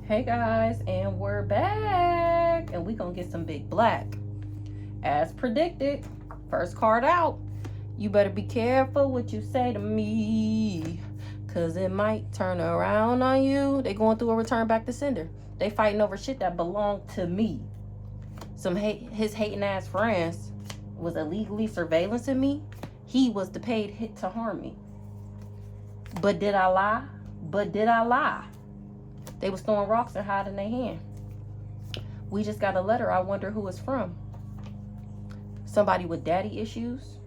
Hey guys, and we're back, and we gonna get some big black. As predicted, first card out. You better be careful what you say to me, cause it might turn around on you. They going through a return back to sender. They fighting over shit that belonged to me. His hating ass friends was illegally surveillancing me. He was the paid hit to harm me. But did I lie? They was throwing rocks and hiding their hand. We just got a letter. I wonder who it's from. Somebody with daddy issues.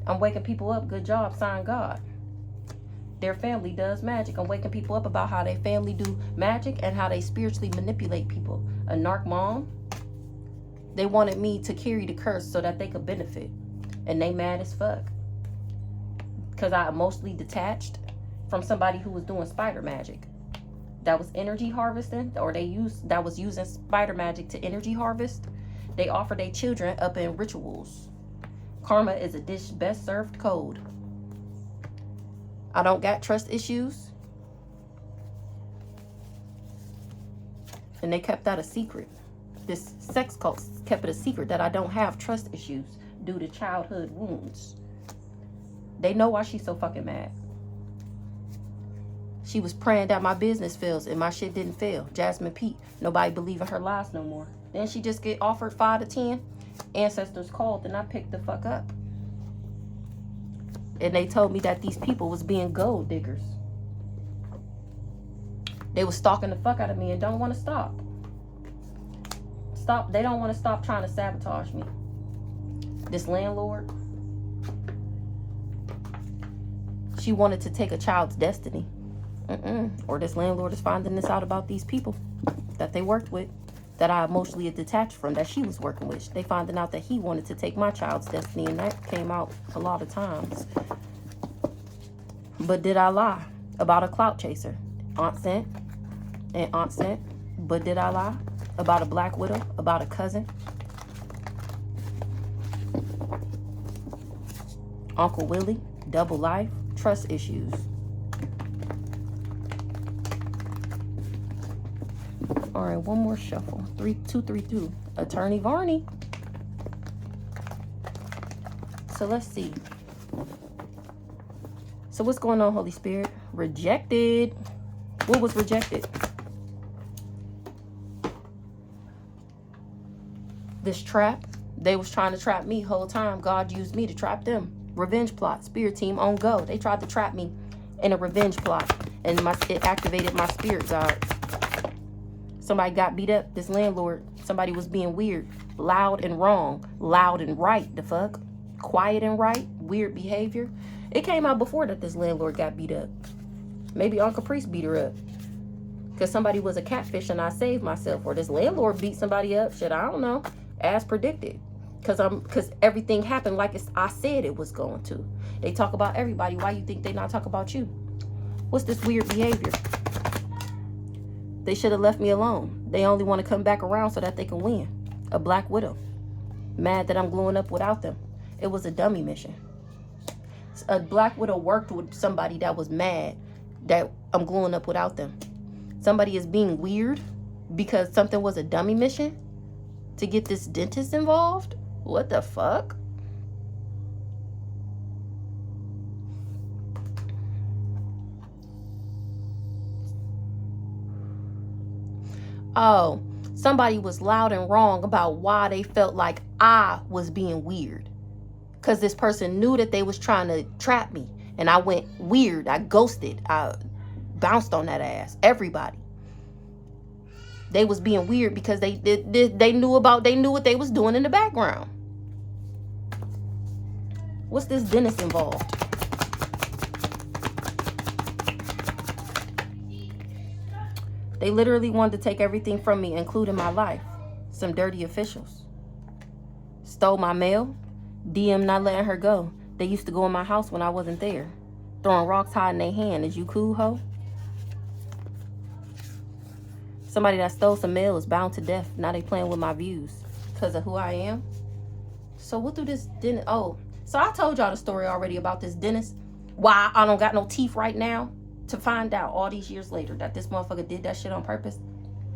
I'm waking people up. Good job. Sign God. Their family does magic. I'm waking people up about how their family do magic and how they spiritually manipulate people. A narc mom. They wanted me to carry the curse so that they could benefit. And they mad as fuck. Because I emotionally detached from somebody who was doing spider magic. That was energy harvesting, or that was using spider magic to energy harvest. They offer their children up in rituals. Karma is a dish best served cold. I don't got trust issues. And they kept that a secret. This sex cult kept it a secret that I don't have trust issues due to childhood wounds. They know why she's so fucking mad. She was praying that my business fails and my shit didn't fail. Jasmine Pete. Nobody believe in her lies no more. Then she just get offered 5 to 10. Ancestors called and I picked the fuck up. And they told me that these people was being gold diggers. They was stalking the fuck out of me and don't want to stop. They don't want to stop trying to sabotage me. This landlord. She wanted to take a child's destiny. Or this landlord is finding this out about these people that they worked with, that I emotionally detached from, that she was working with. They finding out that he wanted to take my child's destiny, and that came out a lot of times. But did I lie about a clout chaser? Aunt sent. But did I lie about a black widow? About a cousin? Uncle Willie? Double life? Trust issues. All right, one more shuffle. 3, 2, 3, 2. Attorney Varney. So let's see. So what's going on, Holy Spirit? Rejected. What was rejected? This trap. They was trying to trap me whole time. God used me to trap them. Revenge plot. Spirit team on go. They tried to trap me in a revenge plot. And it activated my spirit guards. Somebody got beat up. This landlord. Somebody was being weird. Loud and wrong. Loud and right. The fuck? Quiet and right. Weird behavior. It came out before that this landlord got beat up. Maybe Uncle Priest beat her up. Because somebody was a catfish and I saved myself. Or this landlord beat somebody up. Shit, I don't know. As predicted. Because everything happened like I said it was going to. They talk about everybody. Why you think they not talk about you? What's this weird behavior? They should have left me alone. They only want to come back around so that they can win. A black widow. Mad that I'm gluing up without them. It was a dummy mission. A black widow worked with somebody that was mad that I'm gluing up without them. Somebody is being weird because something was a dummy mission to get this dentist involved. What the fuck? Oh, somebody was loud and wrong about why they felt like I was being weird. Because this person knew that they was trying to trap me. And I went weird. I ghosted. I bounced on that ass. Everybody. They was being weird because they knew what they was doing in the background. What's this dentist involved? They literally wanted to take everything from me, including my life. Some dirty officials. Stole my mail. DM not letting her go. They used to go in my house when I wasn't there. Throwing rocks high in their hand. Is you cool, ho? Somebody that stole some mail is bound to death. Now they playing with my views. Because of who I am. So what do this dentist... Oh, so I told y'all the story already about this dentist. Why I don't got no teeth right now. To find out all these years later that this motherfucker did that shit on purpose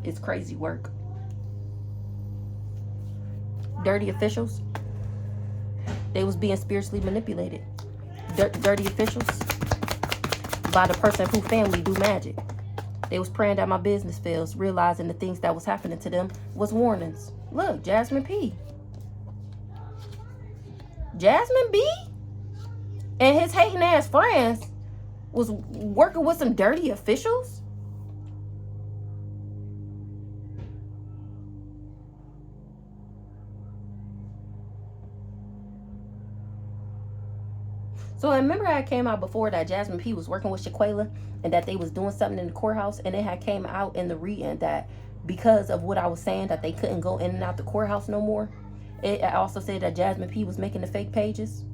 is crazy work. Dirty officials. They was being spiritually manipulated. Dirty officials by the person who family do magic. They was praying that my business fails, realizing the things that was happening to them was warnings. Look, Jasmine P. Jasmine B and his hating ass friends was working with some dirty officials. So I remember I came out before that Jasmine P was working with Shaquela and that they was doing something in the courthouse, and it had came out in the reading that because of what I was saying that they couldn't go in and out the courthouse no more. It also said that Jasmine P was making the fake pages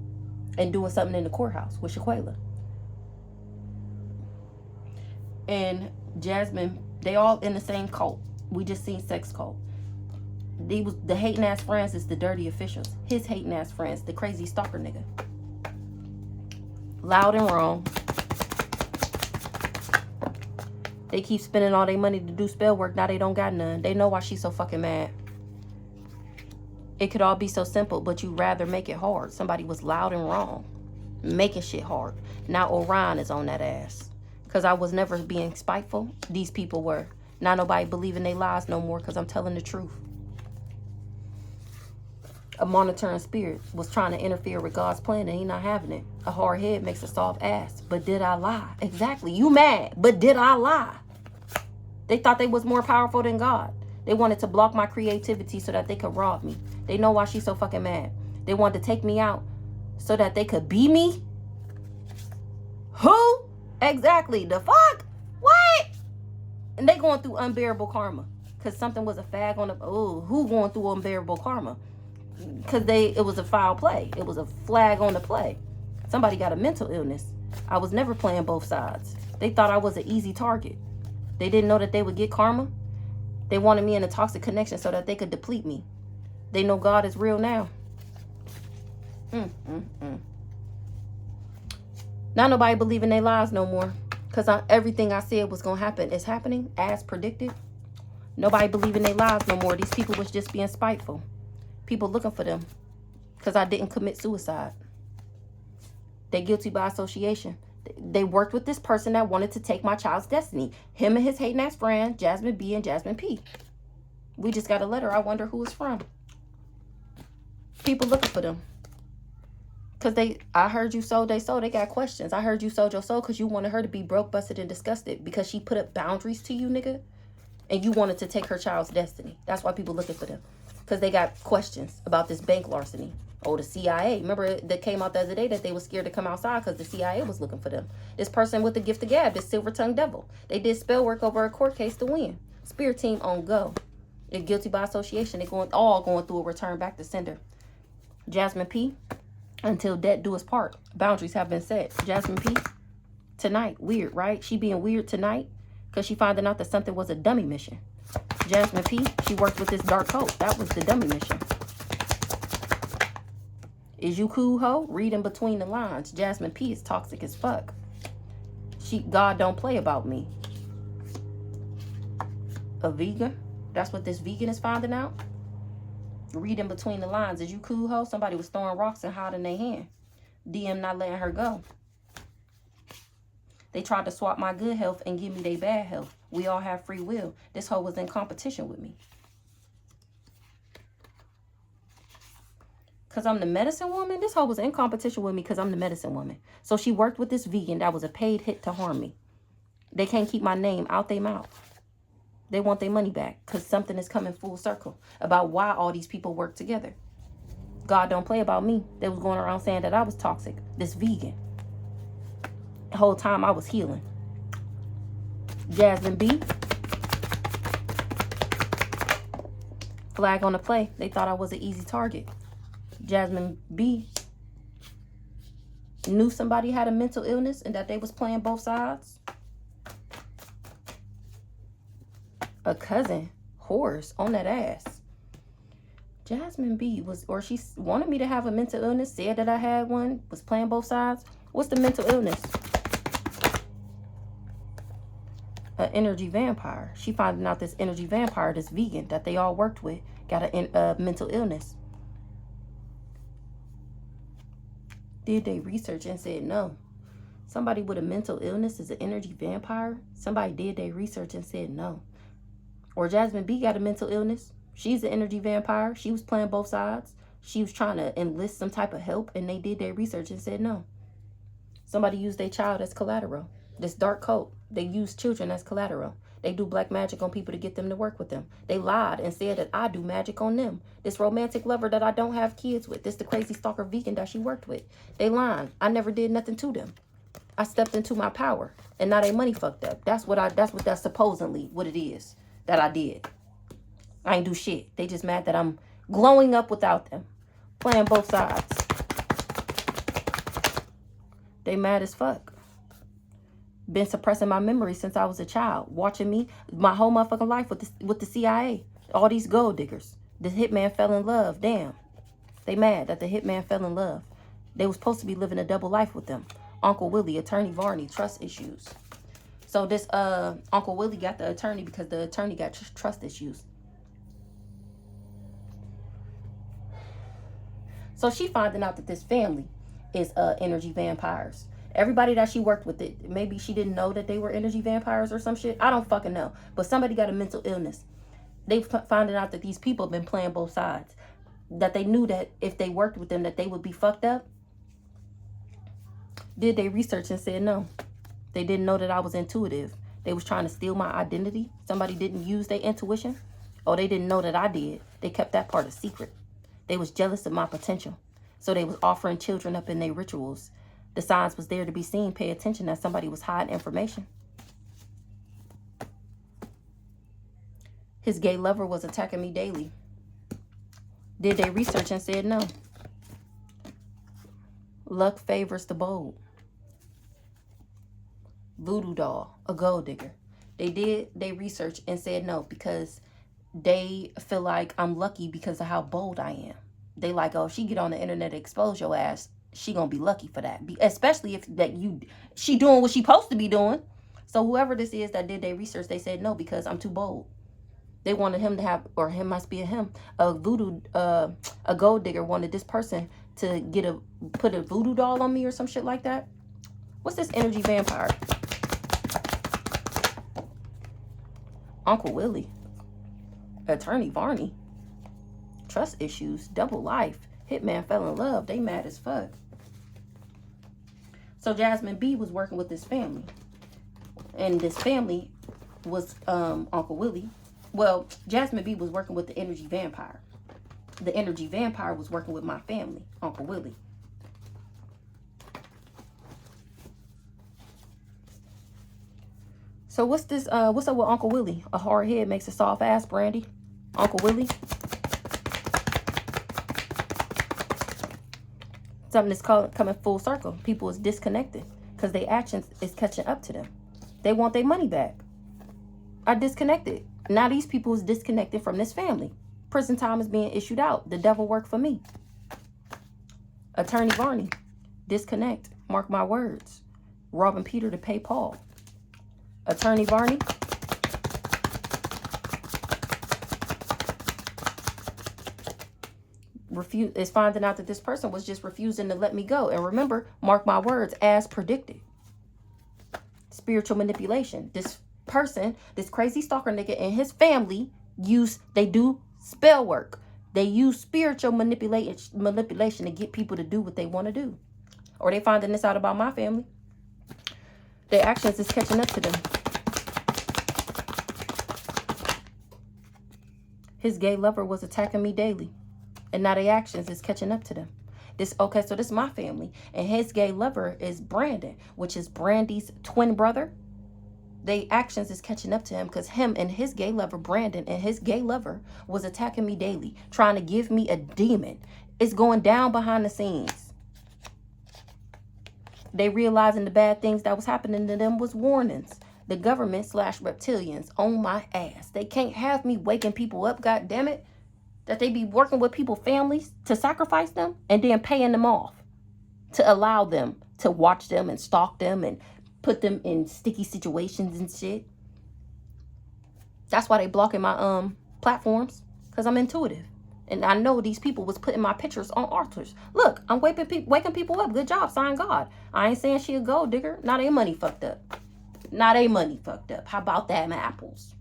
and doing something in the courthouse with Shaquela. And Jasmine, they all in the same cult. We just seen sex cult. They was the hating ass friends is the dirty officials. His hating ass friends, the crazy stalker nigga. Loud and wrong. They keep spending all their money to do spell work. Now they don't got none. They know why she's so fucking mad. It could all be so simple, but you rather make it hard. Somebody was loud and wrong, making shit hard. Now Orion is on that ass. Because I was never being spiteful. These people were. Now nobody believing they lies no more because I'm telling the truth. A monitoring spirit was trying to interfere with God's plan and he not having it. A hard head makes a soft ass. But did I lie? Exactly. You mad. But did I lie? They thought they was more powerful than God. They wanted to block my creativity so that they could rob me. They know why she's so fucking mad. They wanted to take me out so that they could be me. Who? Exactly. The fuck? What? And they going through unbearable karma. Because something was a fag on the... Oh, who going through unbearable karma? Because it was a foul play. It was a flag on the play. Somebody got a mental illness. I was never playing both sides. They thought I was an easy target. They didn't know that they would get karma. They wanted me in a toxic connection so that they could deplete me. They know God is real now. Now nobody believing their lies no more. Because everything I said was going to happen is happening as predicted. Nobody believing their lies no more. These people was just being spiteful. People looking for them because I didn't commit suicide. They guilty by association. They worked with this person that wanted to take my child's destiny. Him and his hating ass friend, Jasmine B and Jasmine P. We just got a letter. I wonder who it's from. People looking for them. Because I heard you sold their soul. They got questions. I heard you sold your soul because you wanted her to be broke, busted, and disgusted. Because she put up boundaries to you, nigga. And you wanted to take her child's destiny. That's why people looking for them. Because they got questions about this bank larceny. Oh, the CIA. Remember that came out the other day that they were scared to come outside because the CIA was looking for them. This person with the gift of gab, this silver-tongued devil. They did spell work over a court case to win. Spirit team on go. They're guilty by association. They're all going through a return back to sender. Jasmine P. Until death do us part. Boundaries have been set. Jasmine P. Tonight. Weird, right? She being weird tonight because she finding out that something was a dummy mission. Jasmine P. She worked with this dark hope. That was the dummy mission. Is you cool, ho? Reading between the lines. Jasmine P. is toxic as fuck. God don't play about me. A vegan? That's what this vegan is finding out? Reading between the lines. Is you cool, ho? Somebody was throwing rocks and hiding their hand. DM not letting her go. They tried to swap my good health and give me their bad health. We all have free will. This hoe was in competition with me. Because I'm the medicine woman? This hoe was in competition with me because I'm the medicine woman. So she worked with this vegan that was a paid hit to harm me. They can't keep my name out their mouth. They want their money back because something is coming full circle about why all these people work together. God don't play about me. They was going around saying that I was toxic. This vegan. The whole time I was healing. Jasmine B. Flag on the play. They thought I was an easy target. Jasmine B. Knew somebody had a mental illness and that they was playing both sides. A cousin. Horse on that ass. Jasmine B. she wanted me to have a mental illness. Said that I had one. Was playing both sides. What's the mental illness? An energy vampire. She finding out this energy vampire, this vegan that they all worked with, got a mental illness. Did they research and said no? Somebody with a mental illness is an energy vampire? Somebody did they research and said no. Or Jasmine B got a mental illness. She's an energy vampire. She was playing both sides. She was trying to enlist some type of help, and they did their research and said no. Somebody used their child as collateral. This dark cult, they use children as collateral. They do black magic on people to get them to work with them. They lied and said that I do magic on them. This romantic lover that I don't have kids with. This the crazy stalker vegan that she worked with. They lying. I never did nothing to them. I stepped into my power, and now they money fucked up. That's supposedly what it is that I did. I ain't do shit. They just mad that I'm glowing up without them. Playing both sides. They mad as fuck. Been suppressing my memory since I was a child. Watching me my whole motherfucking life with the CIA. All these gold diggers. The hitman fell in love. Damn. They mad that the hitman fell in love. They was supposed to be living a double life with them. Uncle Willie, Attorney Varney, trust issues. So this Uncle Willie got the attorney because the attorney got trust issues. So she finding out that this family is energy vampires. Everybody that she worked with, it maybe she didn't know that they were energy vampires or some shit. I don't fucking know. But somebody got a mental illness. They finding out that these people have been playing both sides. That they knew that if they worked with them that they would be fucked up. Did they research and said no. They didn't know that I was intuitive. They was trying to steal my identity. Somebody didn't use their intuition. Or they didn't know that I did. They kept that part a secret. They was jealous of my potential. So they was offering children up in their rituals. The signs was there to be seen. Pay attention that somebody was hiding information. His gay lover was attacking me daily. Did they research and said no. Luck favors the bold. Voodoo doll, a gold digger. They research and said no because they feel like I'm lucky because of how bold I am. They like, oh, if she get on the internet and expose your ass, she gonna be lucky for that. Especially if she doing what she supposed to be doing. So whoever this is that did their research, they said no because I'm too bold. They wanted him to have, or him must be a voodoo, a gold digger wanted this person to put a voodoo doll on me or some shit like that. What's this energy vampire? Uncle Willie. Attorney Varney. Trust issues. Double life. Hitman fell in love. They mad as fuck. So Jasmine B was working with this family. And this family was Uncle Willie. Well, Jasmine B was working with the energy vampire. The energy vampire was working with my family, Uncle Willie. So what's up with Uncle Willie? A hard head makes a soft ass, Brandy. Uncle Willie. Something that's coming full circle. People is disconnected because their actions is catching up to them. They want their money back. I disconnected. Now these people is disconnected from this family. Prison time is being issued out. The devil worked for me. Attorney Varney. Disconnect. Mark my words. Robbing Peter to pay Paul. Attorney Varney. Is finding out that this person was just refusing to let me go. And remember, mark my words, as predicted. Spiritual manipulation. This person, this crazy stalker nigga and his family they do spell work. They use spiritual manipulation to get people to do what they want to do. Or they finding this out about my family. Their actions is catching up to them. His gay lover was attacking me daily. And now their actions is catching up to them. So this is my family. And his gay lover is Brandon, which is Brandy's twin brother. Their actions is catching up to him because him and his gay lover, Brandon, and his gay lover was attacking me daily, trying to give me a demon. It's going down behind the scenes. They realizing the bad things that was happening to them was warnings. The government / reptilians on my ass. They can't have me waking people up, God damn it. That they be working with people's families to sacrifice them and then paying them off to allow them to watch them and stalk them and put them in sticky situations and shit. That's why they blocking my platforms, because I'm intuitive. And I know these people was putting my pictures on altars. Look, I'm waking people up. Good job, sign God. I ain't saying she a gold digger. Now they money fucked up. Now they money fucked up. How about them apples?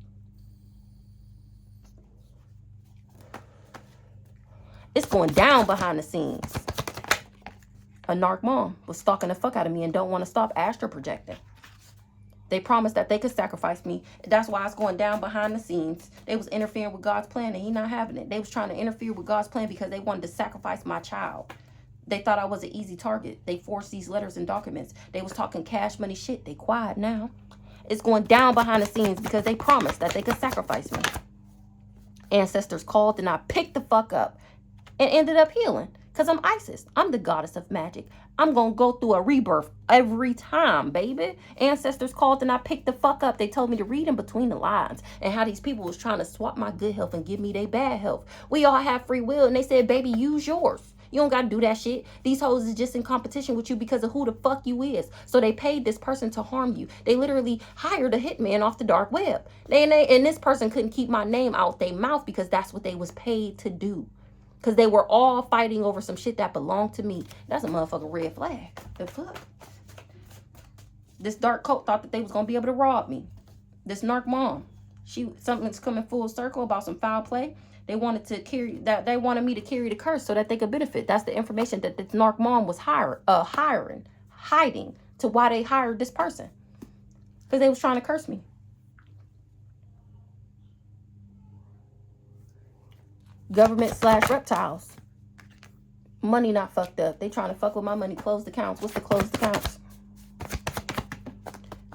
It's going down behind the scenes. A narc mom was stalking the fuck out of me and don't want to stop astral projecting. They promised that they could sacrifice me. That's why it's going down behind the scenes. They was interfering with God's plan and he not having it. They was trying to interfere with God's plan because they wanted to sacrifice my child. They thought I was an easy target. They forced these letters and documents. They was talking cash money shit. They quiet now. It's going down behind the scenes because they promised that they could sacrifice me. Ancestors called and I picked the fuck up and ended up healing. Because I'm Isis. I'm the goddess of magic. I'm going to go through a rebirth every time, baby. Ancestors called and I picked the fuck up. They told me to read in between the lines and how these people was trying to swap my good health and give me their bad health. We all have free will. And they said, baby, use yours. You don't got to do that shit. These hoes is just in competition with you because of who the fuck you is. So they paid this person to harm you. They literally hired a hitman off the dark web. And this person couldn't keep my name out their mouth because that's what they was paid to do. Because they were all fighting over some shit that belonged to me. That's a motherfucking red flag. The fuck? This dark cult thought that they was going to be able to rob me. This narc mom. Something's coming full circle about some foul play. They wanted me to carry the curse so that they could benefit. That's the information that this narc mom was hiding to why they hired this person. Because they was trying to curse me. Government/reptiles. Money not fucked up. They trying to fuck with my money. Closed accounts. What's the closed accounts?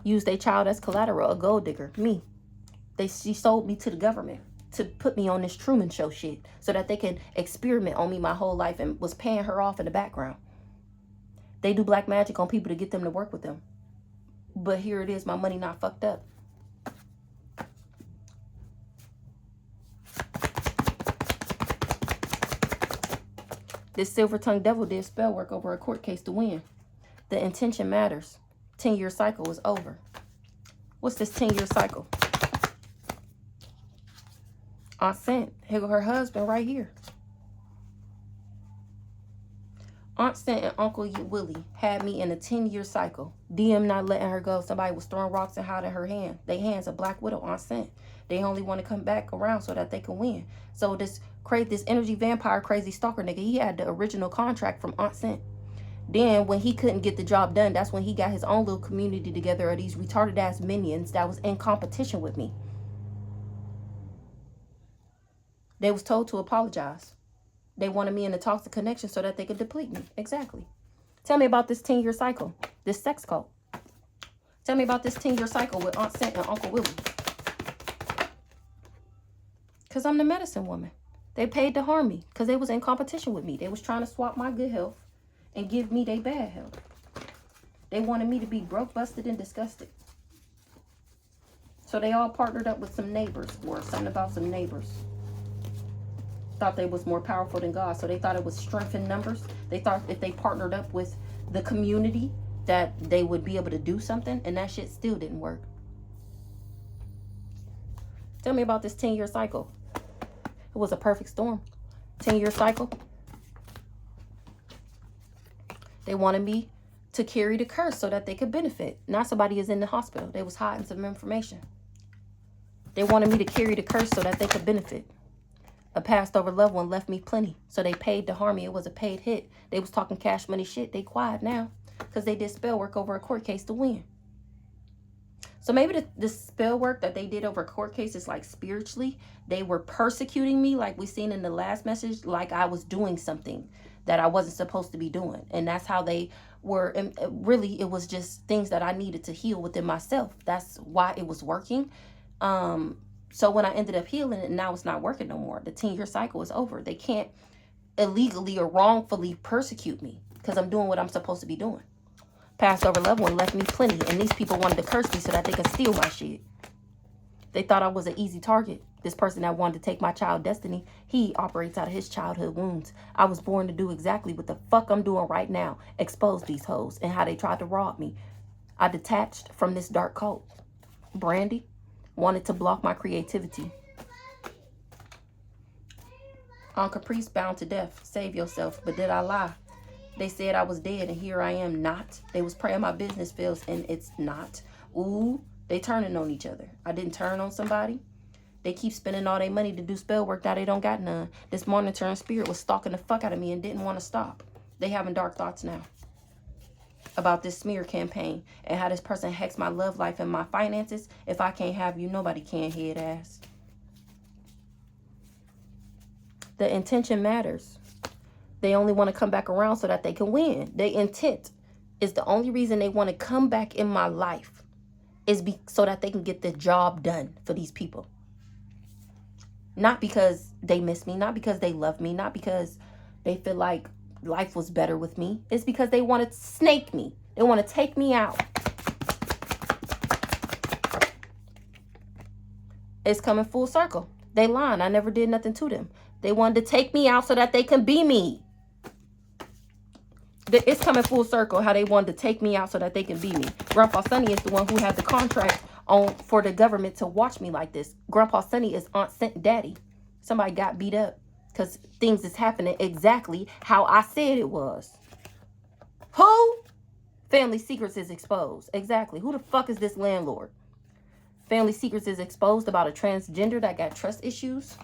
Use their child as collateral. A gold digger. Me. She sold me to the government to put me on this Truman Show shit so that they can experiment on me my whole life and was paying her off in the background. They do black magic on people to get them to work with them. But here it is. My money not fucked up. This silver-tongued devil did spell work over a court case to win. The intention matters. 10-year cycle is over. What's this 10-year cycle? Aunt Sent, her husband right here. Aunt Sent and Uncle Willie had me in a 10-year cycle. DM not letting her go. Somebody was throwing rocks and hiding her hand. They hands a black widow, Aunt Sent. They only want to come back around so that they can win. So this energy vampire crazy stalker nigga, he had the original contract from Aunt Sent. Then when he couldn't get the job done, that's when he got his own little community together of these retarded ass minions that was in competition with me. They was told to apologize. They wanted me in a toxic connection so that they could deplete me. Exactly. Tell me about this 10-year cycle, this sex cult. Tell me about this 10-year cycle with Aunt Sent and Uncle Willie. Because I'm the medicine woman. They paid to harm me because they was in competition with me. They was trying to swap my good health and give me their bad health. They wanted me to be broke, busted, and disgusted. So they all partnered up with some neighbors or something about some neighbors. Thought they was more powerful than God. So they thought it was strength in numbers. They thought if they partnered up with the community that they would be able to do something. And that shit still didn't work. Tell me about this 10-year cycle. It was a perfect storm. 10-year cycle. They wanted me to carry the curse so that they could benefit. Now somebody is in the hospital. They was hiding some information. They wanted me to carry the curse so that they could benefit. A passed over loved one left me plenty. So they paid to harm me. It was a paid hit. They was talking cash money shit. They quiet now. Because they did spell work over a court case to win. So maybe the spell work that they did over a court case is like spiritually. They were persecuting me like we seen in the last message. Like I was doing something that I wasn't supposed to be doing. And that's how they were. And really, it was just things that I needed to heal within myself. That's why it was working. So when I ended up healing it, now it's not working no more. The 10-year cycle is over. They can't illegally or wrongfully persecute me because I'm doing what I'm supposed to be doing. Passed over loved one left me plenty, and these people wanted to curse me so that they could steal my shit. They thought I was an easy target. This person that wanted to take my child destiny, he operates out of his childhood wounds. I was born to do exactly what the fuck I'm doing right now. Expose these hoes and how they tried to rob me. I detached from this dark cult. Brandy, Wanted to block my creativity. On Caprice, bound to death. Save yourself. But did I lie? They said I was dead, and here I am not. They was praying my business fails, and it's not. Ooh, they turning on each other. I didn't turn on somebody. They keep spending all their money to do spell work. Now they don't got none. This monitoring spirit was stalking the fuck out of me and didn't want to stop. They having dark thoughts now about this smear campaign and how this person hacks my love life and my finances. If I can't have you, nobody can, head ass. The intention matters. They only want to come back around so that they can win. Their intent is the only reason they want to come back in my life is so that they can get the job done for these people. Not because they miss me, not because they love me, not because they feel like life was better with me. It's because they want to snake me. They want to take me out. It's coming full circle. They lying. I never did nothing to them. They wanted to take me out so that they can be me. It's coming full circle how they wanted to take me out so that they can be me. Grandpa Sonny is the one who had the contract for the government to watch me like this. Grandpa Sonny is Aunt Sent Daddy. Somebody got beat up because things is happening exactly how I said it was. Who? Family secrets is exposed. Exactly. Who the fuck is this landlord? Family secrets is exposed about a transgender that got trust issues.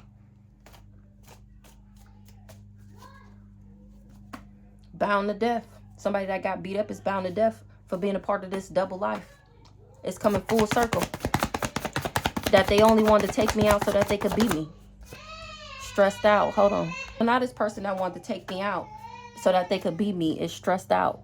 Bound to death. Somebody that got beat up is bound to death for being a part of this double life. It's coming full circle. That they only wanted to take me out so that they could be me. Stressed out. Hold on. Now this person that wanted to take me out so that they could be me is stressed out.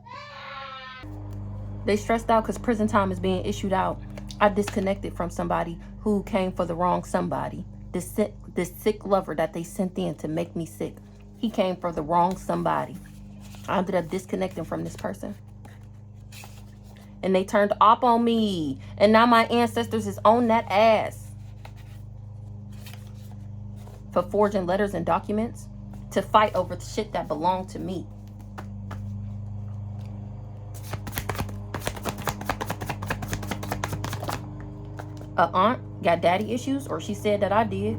They stressed out because prison time is being issued out. I disconnected from somebody who came for the wrong somebody. This sick lover that they sent in to make me sick. He came for the wrong somebody. I ended up disconnecting from this person. And they turned up on me. And now my ancestors is on that ass. For forging letters and documents. To fight over the shit that belonged to me. A aunt got daddy issues. Or she said that I did.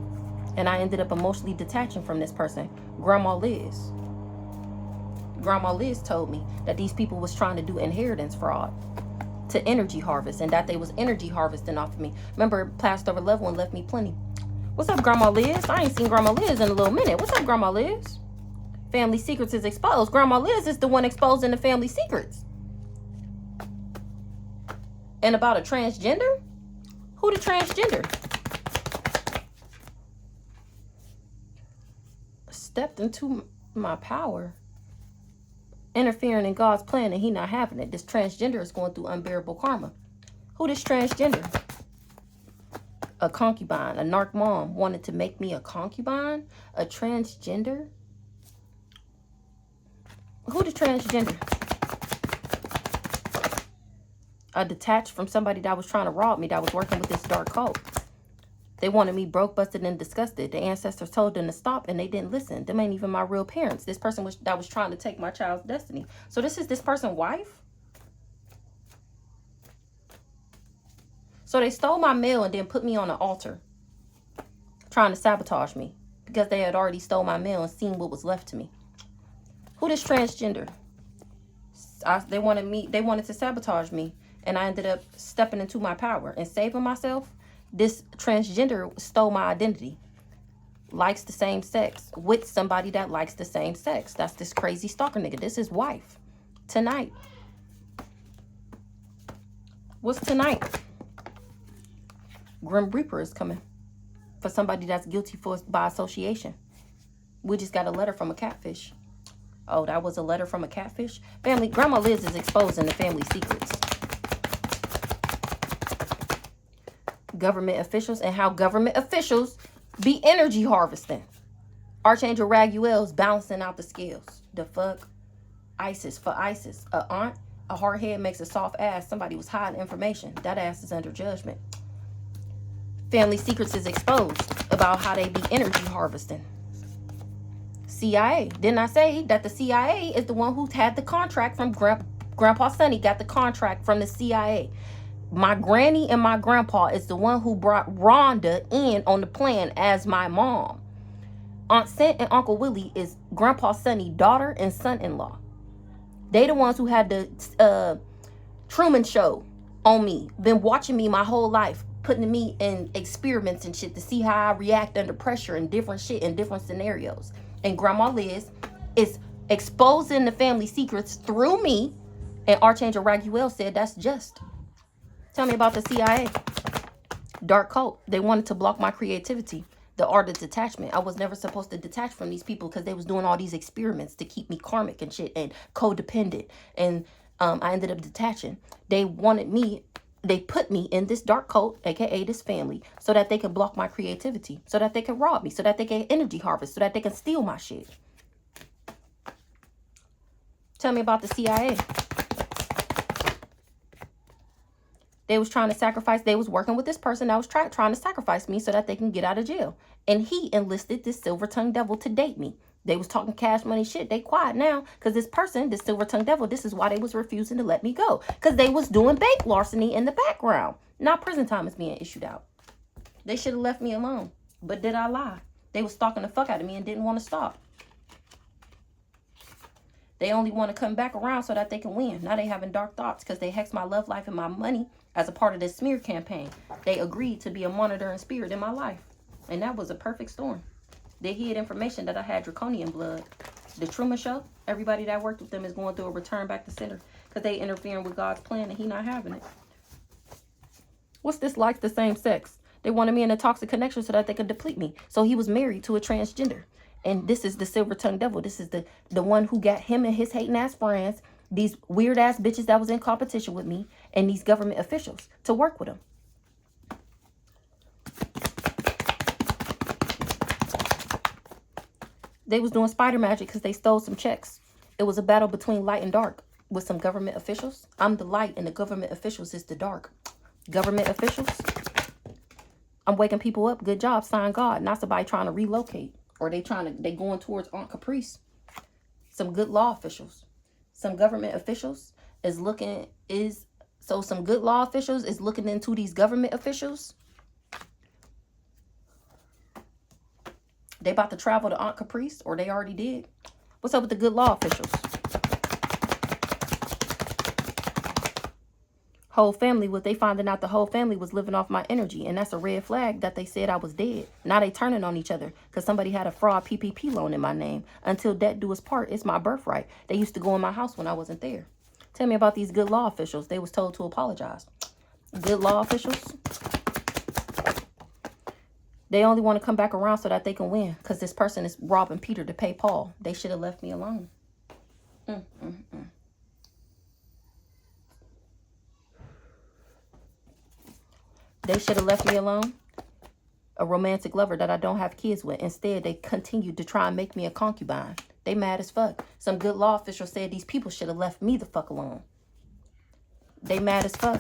And I ended up emotionally detaching from this person. Grandma Liz. Grandma Liz told me that these people was trying to do inheritance fraud to energy harvest and that they was energy harvesting off of me. Remember, passed over level and left me plenty. What's up, Grandma Liz? I ain't seen Grandma Liz in a little minute. What's up, Grandma Liz? Family secrets is exposed. Grandma Liz is the one exposing the family secrets. And about a transgender? Who the transgender? Stepped into my power. Interfering in God's plan and he not having it. This transgender is going through unbearable karma. Who this transgender? A concubine. A narc mom wanted to make me a concubine? A transgender? Who the transgender? I detached from somebody that was trying to rob me, that was working with this dark cult. They wanted me broke, busted, and disgusted. The ancestors told them to stop, and they didn't listen. Them ain't even my real parents. This person that was trying to take my child's destiny. So this is this person's wife? So they stole my mail and then put me on an altar. Trying to sabotage me. Because they had already stole my mail and seen what was left to me. Who this transgender? They wanted to sabotage me. And I ended up stepping into my power and saving myself. This transgender stole my identity. Likes the same sex. With somebody that likes the same sex. That's this crazy stalker nigga. This is wife. Tonight. What's tonight? Grim Reaper is coming. For somebody that's guilty by association. We just got a letter from a catfish. Oh, that was a letter from a catfish? Family, Grandma Liz is exposing the family secrets. Government officials and how government officials be energy harvesting. Archangel Raguel's balancing out the scales. The fuck? ISIS for ISIS. A aunt, a hard head makes a soft ass. Somebody was hiding information. That ass is under judgment. Family secrets is exposed about how they be energy harvesting. CIA. Didn't I say that the CIA is the one who had the contract from Grandpa Sonny got the contract from the CIA. My granny and my grandpa is the one who brought Rhonda in on the plan as my mom. Aunt Cent and Uncle Willie is Grandpa Sonny's daughter and son-in-law. They the ones who had the Truman Show on me. Been watching me my whole life, putting me in experiments and shit to see how I react under pressure and different shit in different scenarios. And Grandma Liz is exposing the family secrets through me. And Archangel Raguel said that's just. Tell me about the CIA. Dark cult. They wanted to block my creativity. The art of detachment. I was never supposed to detach from these people because they was doing all these experiments to keep me karmic and shit and codependent. And I ended up detaching. They wanted me, they put me in this dark cult, aka this family, so that they can block my creativity, so that they can rob me, so that they can energy harvest, so that they can steal my shit. Tell me about the CIA. They was trying to sacrifice. They was working with this person that was trying to sacrifice me so that they can get out of jail. And he enlisted this silver-tongued devil to date me. They was talking cash money shit. They quiet now because this person, this silver-tongued devil, this is why they was refusing to let me go. Because they was doing bank larceny in the background. Now prison time is being issued out. They should have left me alone. But did I lie? They was stalking the fuck out of me and didn't want to stop. They only want to come back around so that they can win. Now they having dark thoughts because they hexed my love life and my money as a part of this smear campaign. They agreed to be a monitoring spirit in my life. And that was a perfect storm. They hid information that I had draconian blood. The Truman Show, everybody that worked with them is going through a return back to center because they interfering with God's plan and he not having it. What's this like the same sex? They wanted me in a toxic connection so that they could deplete me. So he was married to a transgender. And this is the silver-tongued devil. This is the one who got him and his hating-ass friends, these weird-ass bitches that was in competition with me, and these government officials to work with him. They was doing spider magic because they stole some checks. It was a battle between light and dark with some government officials. I'm the light and the government officials is the dark. Government officials, I'm waking people up. Good job, sign God. Not somebody trying to relocate. Or they going towards Aunt Caprice. Some good law officials. Some government officials some good law officials is looking into these government officials. They about to travel to Aunt Caprice, or they already did. What's up with the good law officials? Whole family, what they finding out the whole family was living off my energy. And that's a red flag that they said I was dead. Now they turning on each other because somebody had a fraud PPP loan in my name. Until death do us part, it's my birthright. They used to go in my house when I wasn't there. Tell me about these good law officials. They was told to apologize. Good law officials, they only want to come back around so that they can win. Because this person is robbing Peter to pay Paul. They should have left me alone. They should have left me alone. A romantic lover that I don't have kids with. Instead, they continued to try and make me a concubine. They mad as fuck. Some good law official said these people should have left me the fuck alone. They mad as fuck.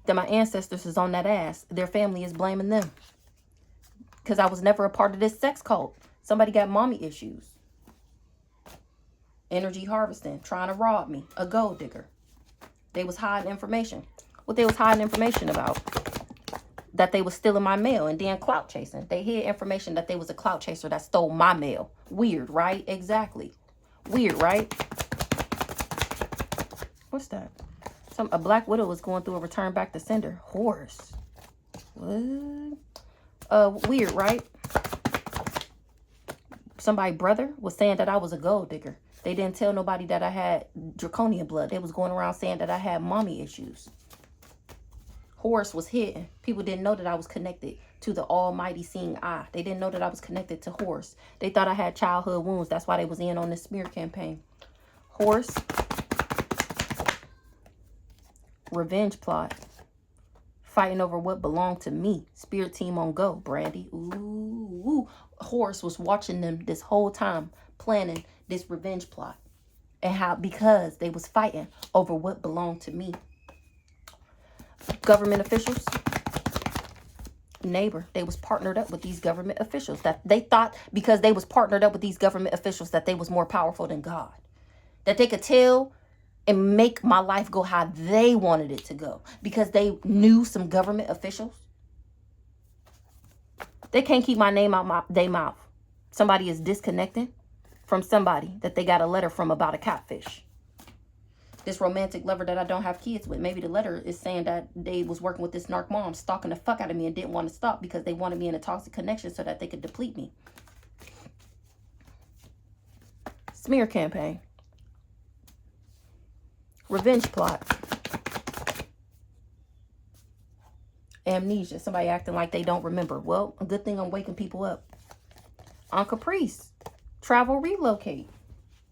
That my ancestors is on that ass. Their family is blaming them. Because I was never a part of this sex cult. Somebody got mommy issues. Energy harvesting. Trying to rob me. A gold digger. They was hiding information. What they was hiding information about? That they was stealing my mail and then clout chasing. They hid information that they was a clout chaser that stole my mail. Weird, right? Exactly. Weird, right? What's that? A black widow was going through a return back to sender. Horse. What? Weird, right? Somebody's brother was saying that I was a gold digger. They didn't tell nobody that I had draconian blood. They was going around saying that I had mommy issues. Horus was hidden. People didn't know that I was connected to the almighty seeing eye. They didn't know that I was connected to Horus. They thought I had childhood wounds. That's why they was in on this smear campaign. Horus. Revenge plot. Fighting over what belonged to me. Spirit team on go, Brandy. Ooh. Horus was watching them this whole time, planning this revenge plot. And how, because they was fighting over what belonged to me. Government officials. Neighbor. They was partnered up with these government officials. That they thought because they was partnered up with these government officials that they was more powerful than God. That they could tell and make my life go how they wanted it to go because they knew some government officials. They can't keep my name out their mouth. Somebody is disconnecting from somebody that they got a letter from about a catfish. This romantic lover that I don't have kids with, maybe the letter is saying that they was working with this narc mom, stalking the fuck out of me and didn't want to stop because they wanted me in a toxic connection so that they could deplete me. Smear campaign. Revenge plot. Amnesia. Somebody acting like they don't remember. Well, a good thing I'm waking people up. On Caprice. Travel relocate.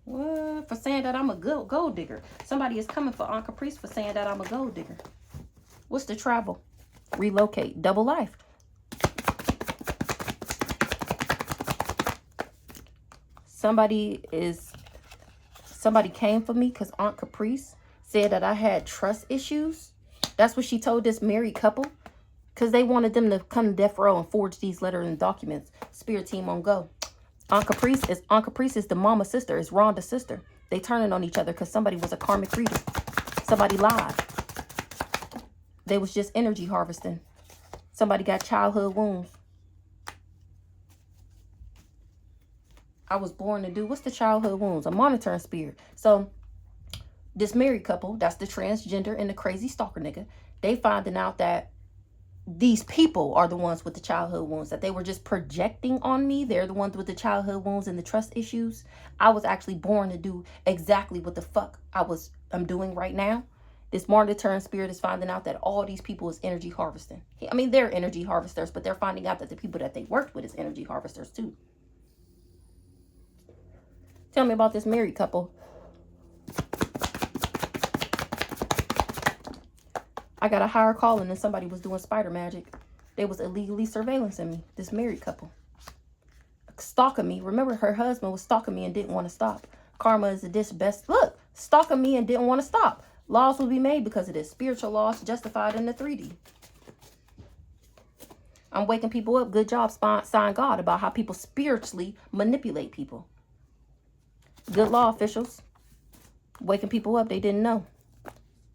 What? For saying that I'm a gold digger. Somebody is coming for Aunt Caprice for saying that I'm a gold digger. What's the travel? Relocate. Double life. Somebody came for me because Aunt Caprice said that I had trust issues. That's what she told this married couple. Because they wanted them to come to death row and forge these letters and documents. Spirit team on go. Aunt Caprice is the mama sister, is Rhonda's sister. They turning on each other because somebody was a karmic reader. Somebody lied. They was just energy harvesting. Somebody got childhood wounds. I was born to do, what's the childhood wounds? A monitoring spirit. So this married couple, that's the transgender and the crazy stalker nigga, they finding out that these people are the ones with the childhood wounds, that they were just projecting on me. They're the ones with the childhood wounds and the trust issues. I was actually born to do exactly what the fuck I'm doing right now. This monitoring spirit is finding out that all these people is energy harvesting. I mean, they're energy harvesters, but they're finding out that the people that they worked with is energy harvesters too. Tell me about this married couple. I got a higher calling and somebody was doing spider magic. They was illegally surveillancing me. This married couple. Stalking me. Remember, her husband was stalking me and didn't want to stop. Karma is the best. Look, stalking me and didn't want to stop. Laws will be made because of this. Spiritual laws justified in the 3D. I'm waking people up. Good job, sign God, about how people spiritually manipulate people. Good law officials. Waking people up. They didn't know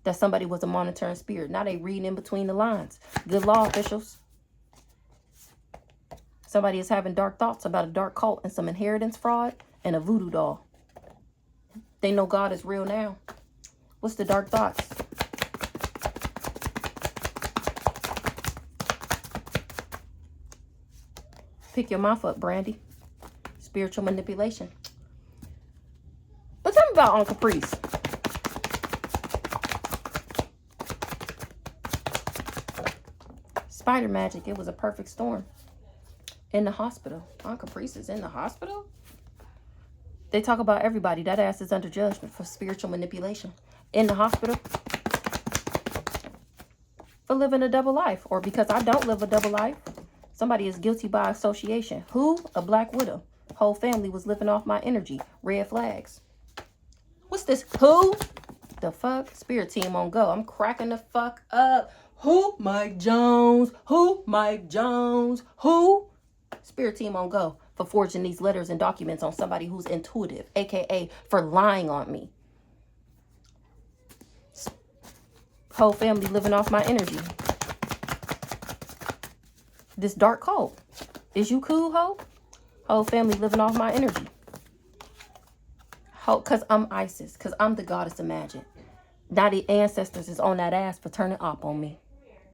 that somebody was a monitoring spirit. Now they reading in between the lines. Good law officials. Somebody is having dark thoughts about a dark cult and some inheritance fraud and a voodoo doll. They know God is real now. What's the dark thoughts? Pick your mouth up, Brandy. Spiritual manipulation. But tell me about Uncle Caprice. Spider magic. It was a perfect storm. In the hospital. Aunt Caprice is in the hospital? They talk about everybody. That ass is under judgment for spiritual manipulation. In the hospital. For living a double life. Or because I don't live a double life. Somebody is guilty by association. Who? A black widow. Whole family was living off my energy. Red flags. What's this? Who? The fuck? Spirit team on go. I'm cracking the fuck up. Who? Mike Jones. Who? Mike Jones. Who? Spirit team on go for forging these letters and documents on somebody who's intuitive, aka for lying on me. Whole family living off my energy. This dark cult. Is you cool, ho? Whole family living off my energy. Because I'm Isis. Because I'm the goddess of magic. Now the ancestors is on that ass for turning up on me.